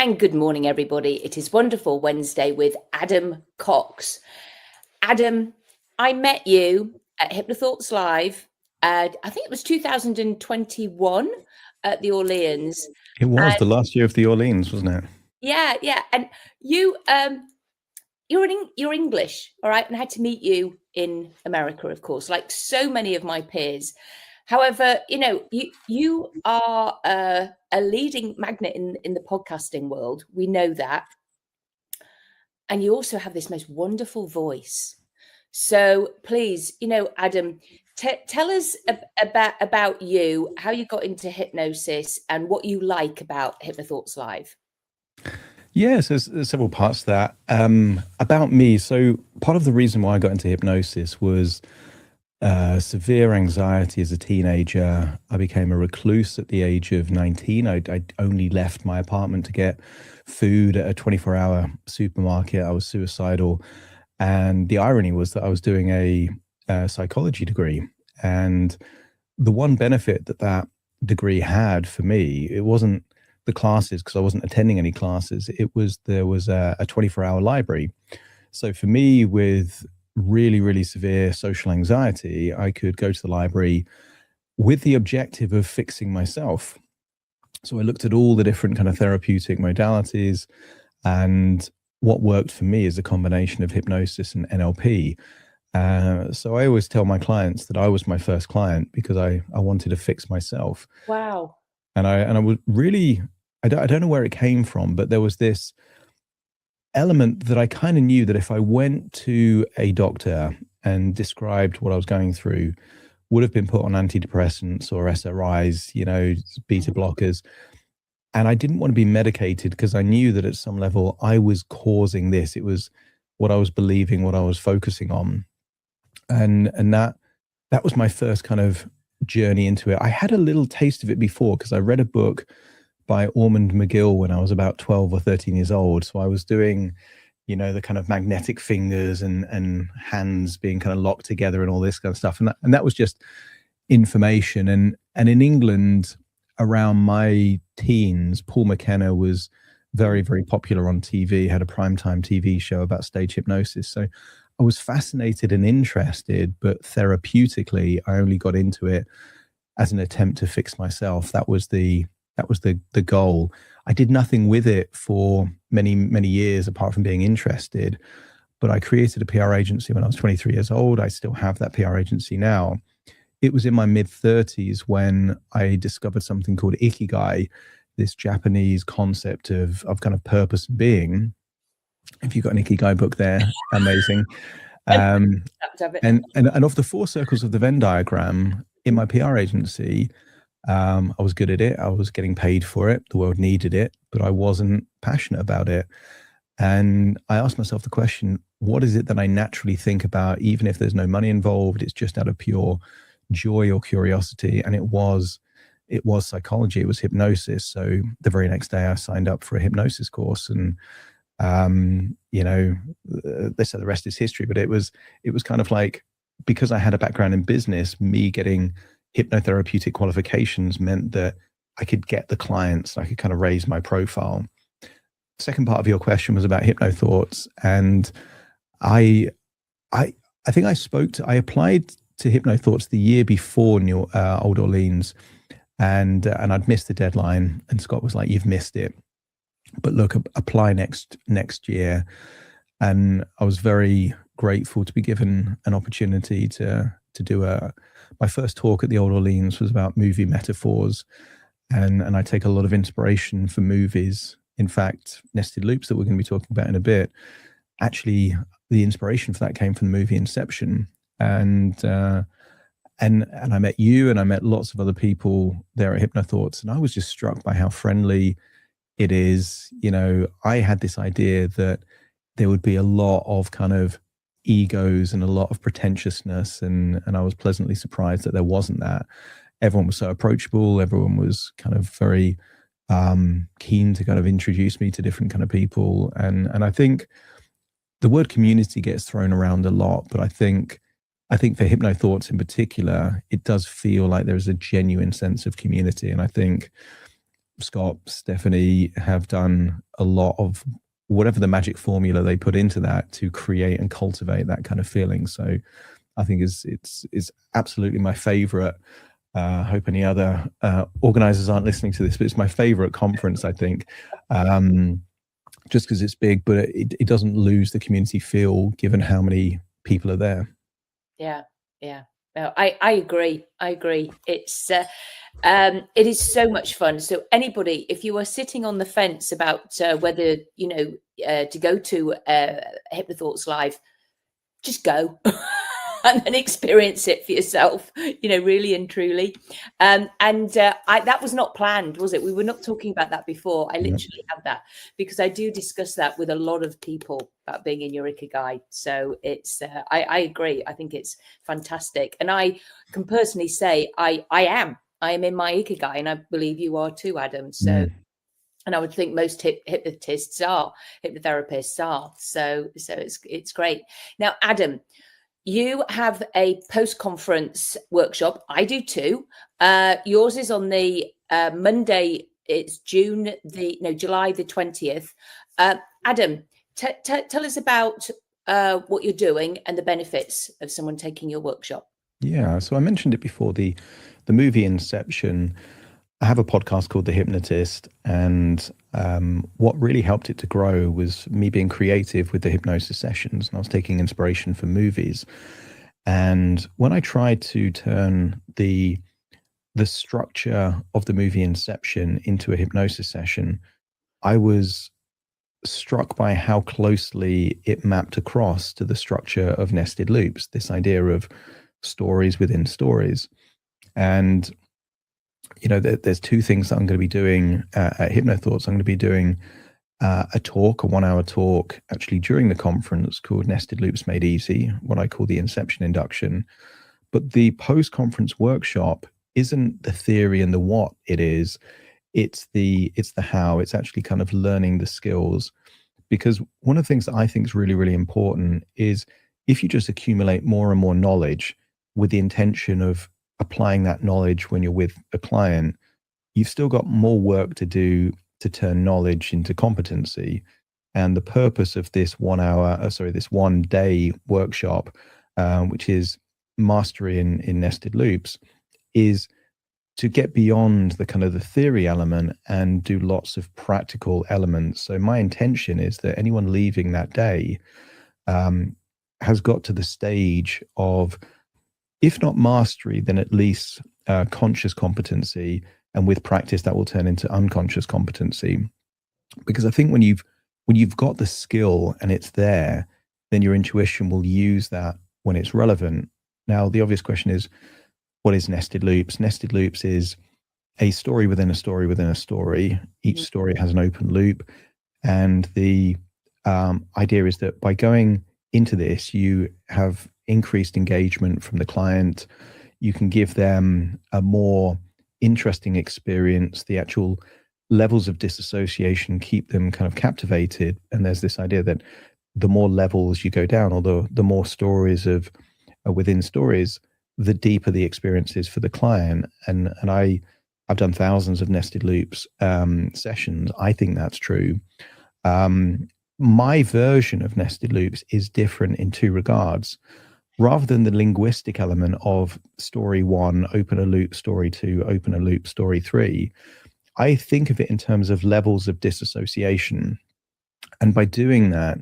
And good morning, everybody. It is Wonderful Wednesday with Adam Cox. Adam, I met you at HypnoThoughts Live. I think it was 2021 at the Orleans. It was the last year of the Orleans, wasn't it? Yeah. And you're English, all right? And I had to meet you in America, of course, like so many of my peers. However, you are a leading magnet in the podcasting world. We know that. And you also have this most wonderful voice. So please, Adam, tell us about you, how you got into hypnosis and what you like about HypnoThoughts Live. Yes, there's several parts to that. About me, so part of the reason why I got into hypnosis was severe anxiety as a teenager. I became a recluse at the age of 19. I only left my apartment to get food at a 24-hour supermarket. I was suicidal. And the irony was that I was doing a psychology degree. And the one benefit that degree had for me, it wasn't the classes, because I wasn't attending any classes. There was a 24-hour library. So for me, with really, really severe social anxiety, I could go to the library with the objective of fixing myself. So I looked at all the different kind of therapeutic modalities, and what worked for me is a combination of hypnosis and NLP. So I always tell my clients that I was my first client because I wanted to fix myself. Wow. And I was really, I don't know where it came from, but there was this element that I kind of knew that if I went to a doctor and described what I was going through, would have been put on antidepressants or SRIs, beta blockers. And I didn't want to be medicated because I knew that at some level I was causing this. It was what I was believing, what I was focusing on. And that was my first kind of journey into it. I had a little taste of it before because I read a book by Ormond McGill when I was about 12 or 13 years old. So I was doing, the kind of magnetic fingers and hands being kind of locked together and all this kind of stuff. And that was just information. And in England, around my teens, Paul McKenna was very, very popular on TV, had a primetime TV show about stage hypnosis. So I was fascinated and interested, but therapeutically, I only got into it as an attempt to fix myself. That was the goal. I did nothing with it for many, many years apart from being interested, but I created a PR agency when I was 23 years old. I still have that PR agency now. It was in my mid-30s when I discovered something called Ikigai, this Japanese concept of kind of purpose and being. If you've got an Ikigai book there, amazing. And of the 4 circles of the Venn diagram in my PR agency, I was good at it. I was getting paid for it. The world needed it, but I wasn't passionate about it. And I asked myself the question, what is it that I naturally think about, even if there's no money involved? It's just out of pure joy or curiosity. And it was psychology. It was hypnosis. So the very next day I signed up for a hypnosis course, and they said the rest is history. But it was kind of like, because I had a background in business, me getting hypnotherapeutic qualifications meant that I could get the clients, I could kind of raise my profile. Second part of your question was about HypnoThoughts, and I think I applied to HypnoThoughts the year before Old Orleans, and I'd missed the deadline, and Scott was like, "You've missed it, but look, apply next year." And I was very grateful to be given an opportunity to do my first talk at the Old Orleans was about movie metaphors, and I take a lot of inspiration from movies. In fact, Nested Loops, that we're going to be talking about in a bit, actually the inspiration for that came from the movie Inception. And I met you, and I met lots of other people there at HypnoThoughts, and I was just struck by how friendly it is. I had this idea that there would be a lot of kind of egos and a lot of pretentiousness, and I was pleasantly surprised that there wasn't that. Everyone was so approachable. Everyone was kind of very keen to kind of introduce me to different kind of people, and I think the word community gets thrown around a lot, but I think for HypnoThoughts in particular, it does feel like there's a genuine sense of community. And I think Scott, Stephanie have done a lot of whatever the magic formula they put into that to create and cultivate that kind of feeling. So I think it's absolutely my favorite. I hope any other organizers aren't listening to this, but it's my favorite conference, I think, just because it's big, but it doesn't lose the community feel given how many people are there. Yeah. No, I agree. It's it is so much fun. So anybody, if you are sitting on the fence about whether to go to HypnoThoughts Live, just go and then experience it for yourself, really and truly. That was not planned, was it? We were not talking about that before. I literally have that because I do discuss that with a lot of people about being in your ikigai. So it's, I agree. I think it's fantastic. And I can personally say I am in my ikigai, and I believe you are too, Adam. So, and I would think most hypnotherapists are. So it's great. Now, Adam, you have a post-conference workshop. I do too. Yours is on the Monday. It's July the 20th. Adam, tell us about what you're doing and the benefits of someone taking your workshop. Yeah, so I mentioned it before, the movie Inception. I have a podcast called The Hypnotist, and what really helped it to grow was me being creative with the hypnosis sessions, and I was taking inspiration from movies. And when I tried to turn the structure of the movie Inception into a hypnosis session, I was struck by how closely it mapped across to the structure of nested loops, this idea of stories within stories. And there's two things that I'm going to be doing at HypnoThoughts. I'm going to be doing a 1-hour talk, actually during the conference, called Nested Loops Made Easy, what I call the Inception Induction. But the post-conference workshop isn't the theory and the what it is. It's the how. It's actually kind of learning the skills. Because one of the things that I think is really, really important is if you just accumulate more and more knowledge with the intention of applying that knowledge when you're with a client, you've still got more work to do to turn knowledge into competency. And the purpose of this 1 day workshop, which is mastery in nested loops, is to get beyond the kind of the theory element and do lots of practical elements. So my intention is that anyone leaving that day has got to the stage of, if not mastery, then at least conscious competency. And with practice, that will turn into unconscious competency. Because I think when you've got the skill and it's there, then your intuition will use that when it's relevant. Now, the obvious question is, what is nested loops? Nested loops is a story within a story within a story. Each story has an open loop. And the idea is that by going into this, you have increased engagement from the client. You can give them a more interesting experience. The actual levels of disassociation keep them kind of captivated. And there's this idea that the more levels you go down, or the more stories of within stories, the deeper the experience is for the client. And I've done thousands of nested loops sessions. I think that's true. My version of nested loops is different in two regards. Rather than the linguistic element of story 1, open a loop, story 2, open a loop, story 3, I think of it in terms of levels of disassociation. And by doing that,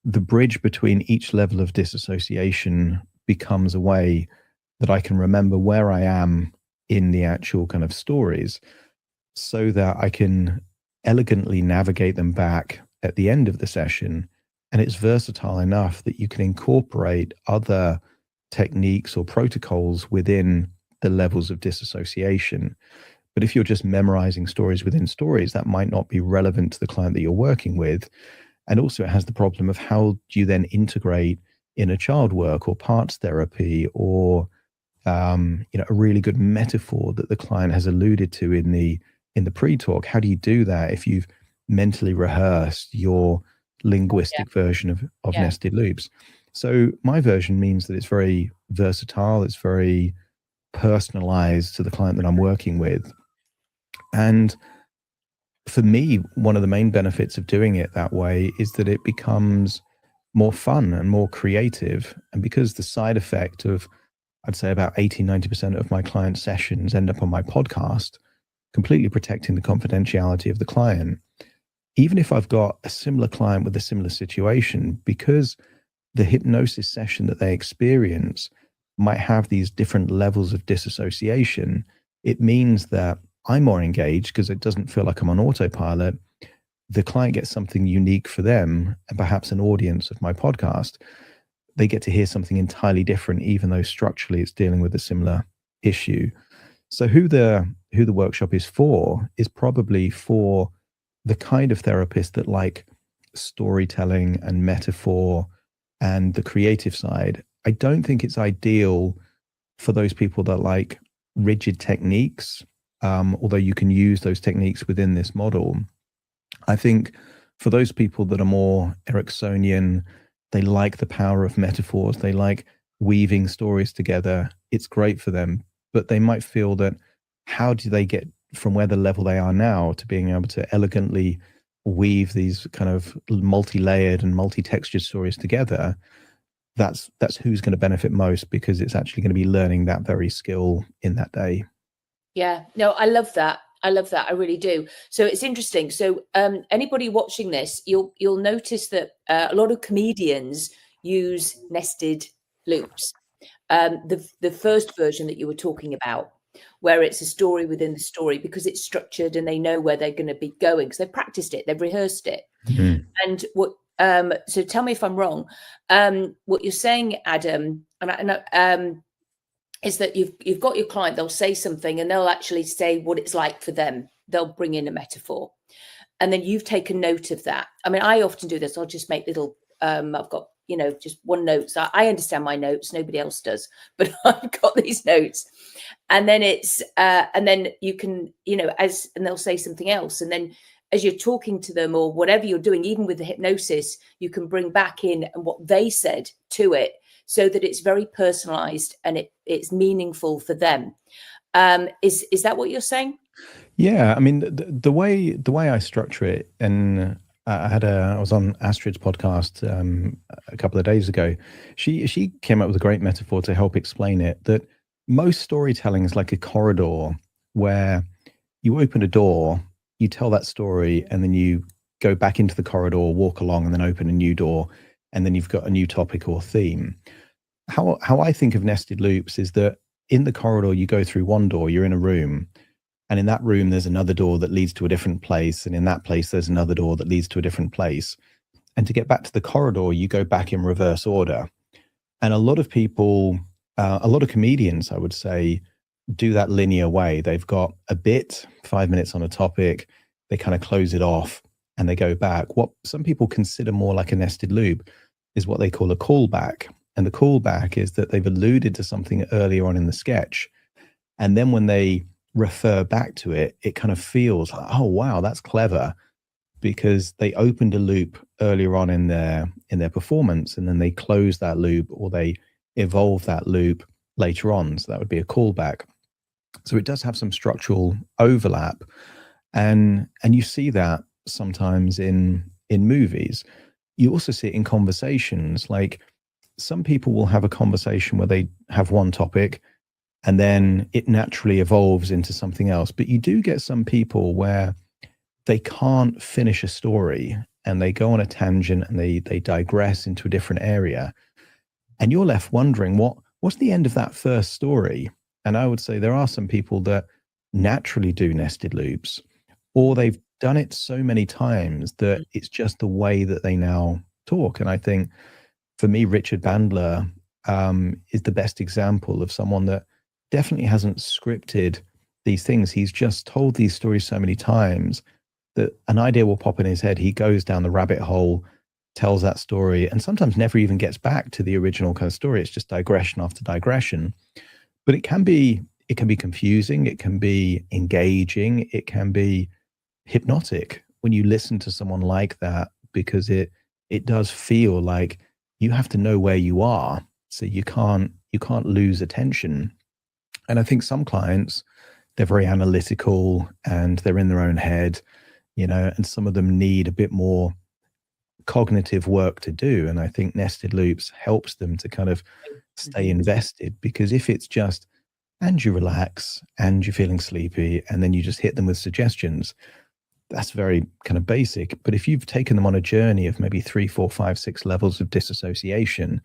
the bridge between each level of disassociation becomes a way that I can remember where I am in the actual kind of stories, so that I can elegantly navigate them back at the end of the session. And it's versatile enough that you can incorporate other techniques or protocols within the levels of disassociation. But if you're just memorizing stories within stories, that might not be relevant to the client that you're working with. And also it has the problem of, how do you then integrate inner child work or parts therapy, or a really good metaphor that the client has alluded to in the pre-talk? How do you do that if you've mentally rehearsed your linguistic version of nested loops? So my version means that it's very versatile. It's very personalized to the client that I'm working with. And for me, one of the main benefits of doing it that way is that it becomes more fun and more creative. And because the side effect of, I'd say about 80-90% of my client sessions end up on my podcast, completely protecting the confidentiality of the client. Even if I've got a similar client with a similar situation, because the hypnosis session that they experience might have these different levels of disassociation, it means that I'm more engaged because it doesn't feel like I'm on autopilot. The client gets something unique for them, and perhaps an audience of my podcast, they get to hear something entirely different, even though structurally it's dealing with a similar issue. So who the workshop is for is probably for the kind of therapist that like storytelling and metaphor and the creative side. I don't think it's ideal for those people that like rigid techniques, although you can use those techniques within this model. I think for those people that are more Ericksonian, they like the power of metaphors, they like weaving stories together, it's great for them. But they might feel that, how do they get from where the level they are now to being able to elegantly weave these kind of multi-layered and multi-textured stories together? That's who's going to benefit most, because it's actually going to be learning that very skill in that day. Yeah, no, I love that. I love that. I really do. So it's interesting. So anybody watching this, you'll notice that a lot of comedians use nested loops. The first version that you were talking about, where it's a story within the story, because it's structured and they know where they're going to be going because they've practiced it, they've rehearsed it. Mm. And what so tell me if I'm wrong. What you're saying, Adam, is that you've got your client, they'll say something and they'll actually say what it's like for them. They'll bring in a metaphor. And then you've taken note of that. I mean, I often do this. I'll just make little, I've got, just one note. So I understand my notes. Nobody else does, but I've got these notes. And then and then you can, and they'll say something else. And then as you're talking to them or whatever you're doing, even with the hypnosis, you can bring back in and what they said to it, so that it's very personalized and it's meaningful for them. Is that what you're saying? Yeah, I mean, the way I structure it, and I was on Astrid's podcast a couple of days ago. She came up with a great metaphor to help explain it, that most storytelling is like a corridor where you open a door, you tell that story, and then you go back into the corridor, walk along, and then open a new door, and then you've got a new topic or theme. How I think of nested loops is that in the corridor, you go through one door, you're in a room, and in that room, there's another door that leads to a different place, and in that place, there's another door that leads to a different place. And to get back to the corridor, you go back in reverse order. And a lot of people, a lot of comedians, I would say, do that linear way. They've got a bit, 5 minutes on a topic, they kind of close it off, and they go back. What some people consider more like a nested loop is what they call a callback. And the callback is that they've alluded to something earlier on in the sketch. And then when they refer back to it, it kind of feels like, oh, wow, that's clever, because they opened a loop earlier on in their performance, and then they close that loop, or they evolve that loop later on. So that would be a callback. So it does have some structural overlap. And you see that sometimes in movies. You also see it in conversations. Like, some people will have a conversation where they have one topic and then it naturally evolves into something else. But you do get some people where they can't finish a story and they go on a tangent and they digress into a different area. And you're left wondering, what's the end of that first story? And I would say there are some people that naturally do nested loops, or they've done it so many times that it's just the way that they now talk. And I think, for me, Richard Bandler is the best example of someone that definitely hasn't scripted these things. He's just told these stories so many times that an idea will pop in his head. He goes down the rabbit hole, tells that story, and sometimes never even gets back to the original kind of story. It's just digression after digression. But it can be confusing. It can be engaging. It can be hypnotic when you listen to someone like that, because it does feel like you have to know where you are, so you can't lose attention. And I think some clients, they're very analytical and they're in their own head, and some of them need a bit more cognitive work to do. And I think nested loops helps them to kind of stay invested, because if it's just, and you relax and you're feeling sleepy, and then you just hit them with suggestions, that's very kind of basic. But if you've taken them on a journey of maybe 3, 4, 5, 6 levels of disassociation,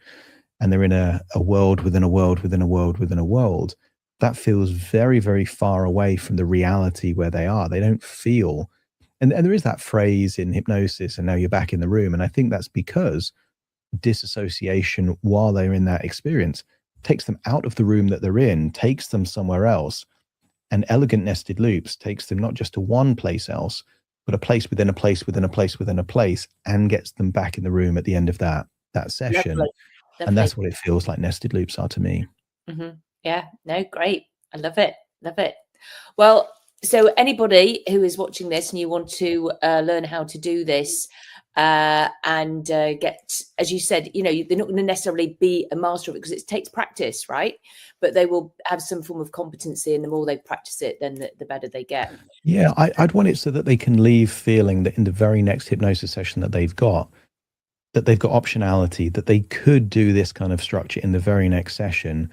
and they're in a world within a world within a world within a world, that feels very, very far away from the reality where they are. They don't feel, and there is that phrase in hypnosis, and now you're back in the room. And I think that's because disassociation, while they're in that experience, takes them out of the room that they're in, takes them somewhere else. And elegant nested loops takes them not just to one place else, but a place within a place within a place within a place, and gets them back in the room at the end of that session. Lovely. And that's what it feels like nested loops are to me. Yeah, no, great. I love it. Love it. Well, so anybody who is watching this and you want to learn how to do this and get, as you said, they're not going to necessarily be a master of it, because it takes practice, right? But they will have some form of competency, and the more they practice it, then the better they get. Yeah, I'd want it so that they can leave feeling that in the very next hypnosis session that they've got optionality, that they could do this kind of structure in the very next session,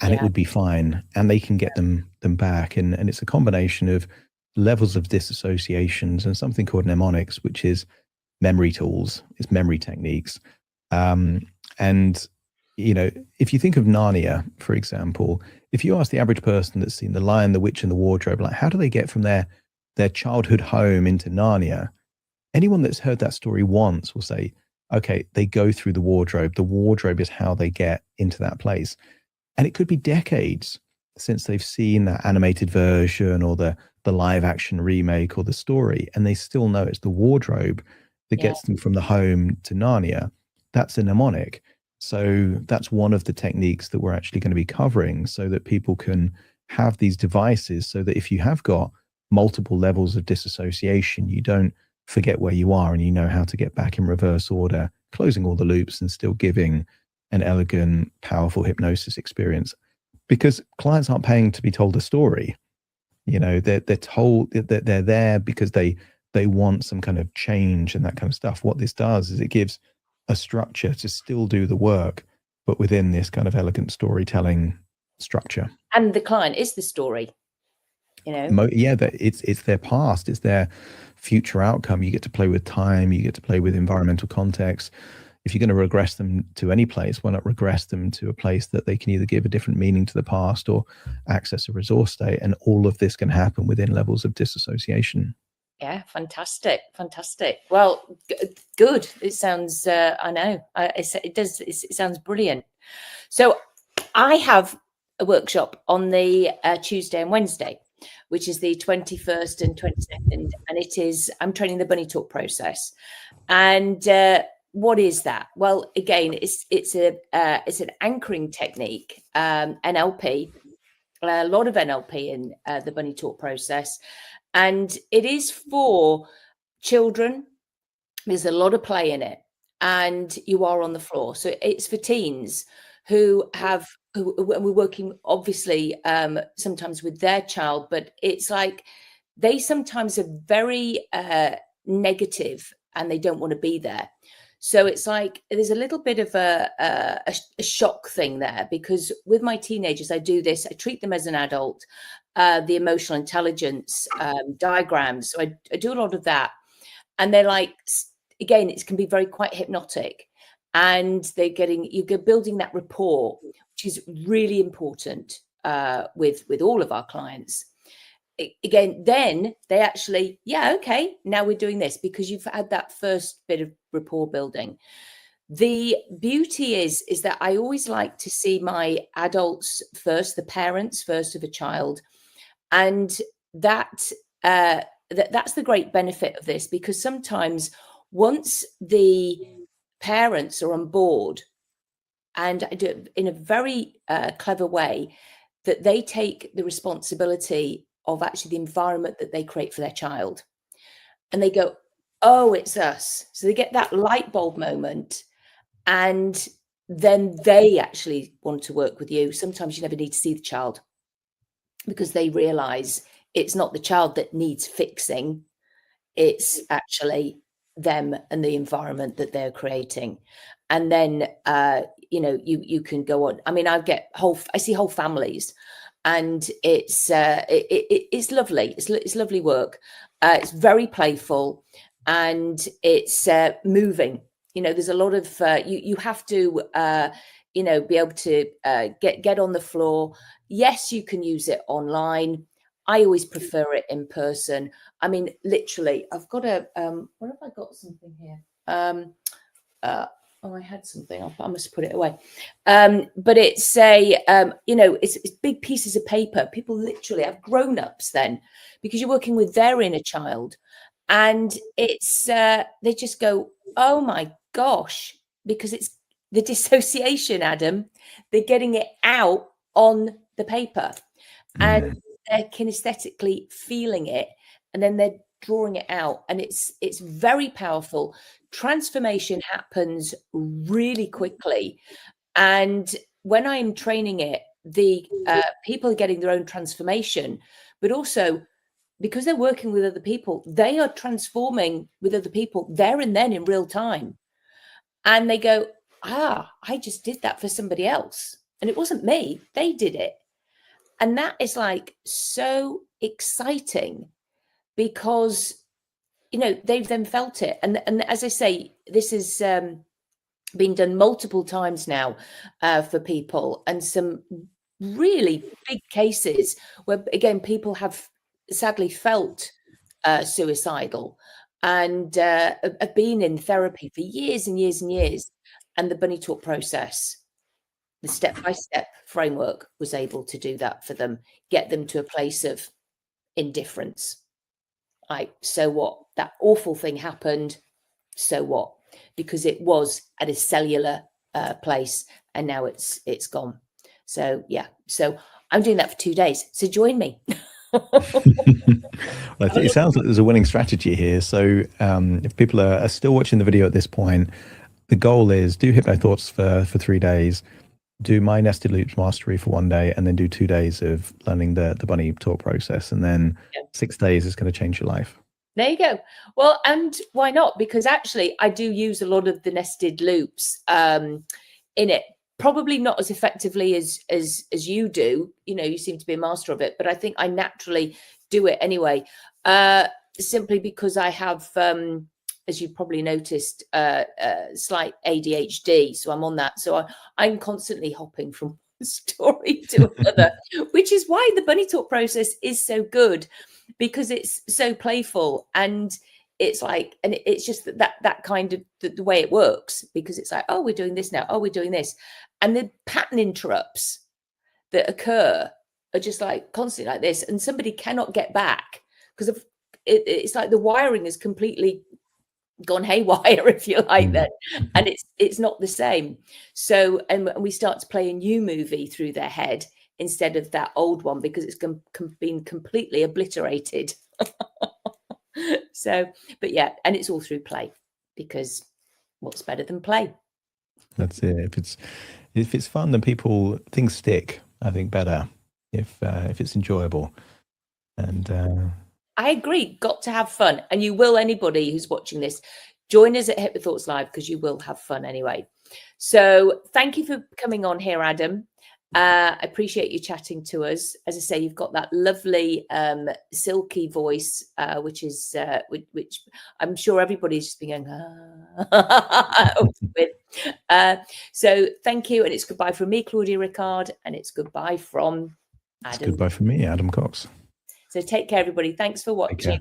and it would be fine, and they can get them back. And it's a combination of levels of disassociations and something called mnemonics, which is memory tools, it's memory techniques. And if you think of Narnia, for example, if you ask the average person that's seen The Lion, the Witch, and the Wardrobe, like, how do they get from their childhood home into Narnia? Anyone that's heard that story once will say, okay, they go through the wardrobe. The wardrobe is how they get into that place. And it could be decades since they've seen that animated version or the live action remake or the story, and they still know it's the wardrobe that gets them from the home to Narnia. That's a mnemonic. So that's one of the techniques that we're actually going to be covering, so that people can have these devices, so that if you have got multiple levels of disassociation, you don't forget where you are, and you know how to get back in reverse order, closing all the loops and still giving an elegant, powerful hypnosis experience. Because clients aren't paying to be told a story. They're told that they're there because they want some kind of change and that kind of stuff. What this does is it gives a structure to still do the work, but within this kind of elegant storytelling structure. And the client is the story. It's their past, it's their future outcome. You get to play with time, you get to play with environmental context. If you're going to regress them to any place, why not regress them to a place that they can either give a different meaning to the past or access a resource state? And all of this can happen within levels of disassociation. Yeah, fantastic. Well, good. It sounds, I know, it does. It sounds brilliant. So I have a workshop on the Tuesday and Wednesday, which is the 21st and 22nd. And I'm training the bunny talk process. And what is that? Well, again, it's an anchoring technique, NLP, a lot of NLP in the bunny talk process. And it is for children. There's a lot of play in it, and you are on the floor. So it's for teens who we're working obviously sometimes with their child, but it's like they sometimes are very negative and they don't want to be there. So it's like there's a little bit of a shock thing there, because with my teenagers, I do this. I treat them as an adult, the emotional intelligence diagrams. So I do a lot of that. And they're like, again, it can be quite hypnotic. And you're building that rapport, which is really important with all of our clients. Again, then they actually, okay, now we're doing this, because you've had that first bit of rapport building. The beauty is that I always like to see my adults first, the parents first of a child. And that's the great benefit of this, because sometimes once the parents are on board, and I do it in a very clever way, that they take the responsibility of actually the environment that they create for their child. And they go, oh, it's us. So they get that light bulb moment, and then they actually want to work with you. Sometimes you never need to see the child, because they realize it's not the child that needs fixing. It's actually them and the environment that they're creating. And then, you can go on. I mean, I see whole families, and it's lovely. It's lovely work. It's very playful, and it's moving. There's a lot of you have to be able to get on the floor. Yes, you can use it online. I always prefer it in person. I mean, literally, I've got what have I got something here? I had something. I must put it away. But it's it's big pieces of paper. People literally have grown-ups then, because you're working with their inner child, and it's they just go, oh my gosh, because it's the dissociation, Adam. They're getting it out on the paper, and they're kinesthetically feeling it, and then they're drawing it out, and it's very powerful. Transformation happens really quickly, and when I'm training it, the people are getting their own transformation, but also because they're working with other people, they are transforming with other people there and then in real time, and they go, I just did that for somebody else, and it wasn't me, they did it. And that is like so exciting, because they've then felt it. And as I say, this is been done multiple times now for people, and some really big cases where, again, people have sadly felt suicidal, and have been in therapy for years and years and years. And the bunny talk process, the step-by-step framework, was able to do that for them, get them to a place of indifference. So what? That awful thing happened. So what? Because it was at a cellular place, and now it's gone. So yeah. So I'm doing that for 2 days. So join me. Well, it sounds like there's a winning strategy here. So if people are still watching the video at this point, the goal is do HypnoThoughts for 3 days, do my nested loops mastery for 1 day, and then do 2 days of learning the bunny talk process. And then 6 days is going to change your life. There you go. Well, and why not? Because actually I do use a lot of the nested loops in it. Probably not as effectively as you do. You seem to be a master of it, but I think I naturally do it anyway, simply because I have, as you've probably noticed, slight ADHD. So I'm on that. So I'm constantly hopping from one story to another, which is why the bunny talk process is so good, because it's so playful, and it's like, and it's just that kind of the way it works, because it's like, oh, we're doing this now. Oh, we're doing this. And the pattern interrupts that occur are just like constantly like this. And somebody cannot get back, because it's like the wiring is completely gone haywire, if you like, that, and it's not the same. So, and we start to play a new movie through their head instead of that old one, because it's been completely obliterated. So, but yeah, and it's all through play, because what's better than play? That's it. If it's fun, then things stick, I think, better if it's enjoyable. And I agree. Got to have fun. And you will, anybody who's watching this, join us at HypnoThoughts Live, because you will have fun anyway. So thank you for coming on here, Adam. I appreciate you chatting to us. As I say, you've got that lovely silky voice, which I'm sure everybody's just been going, with. So thank you. And it's goodbye from me, Claudia Ricard, and it's goodbye from Adam. It's goodbye from me, Adam Cox. So take care, everybody. Thanks for watching.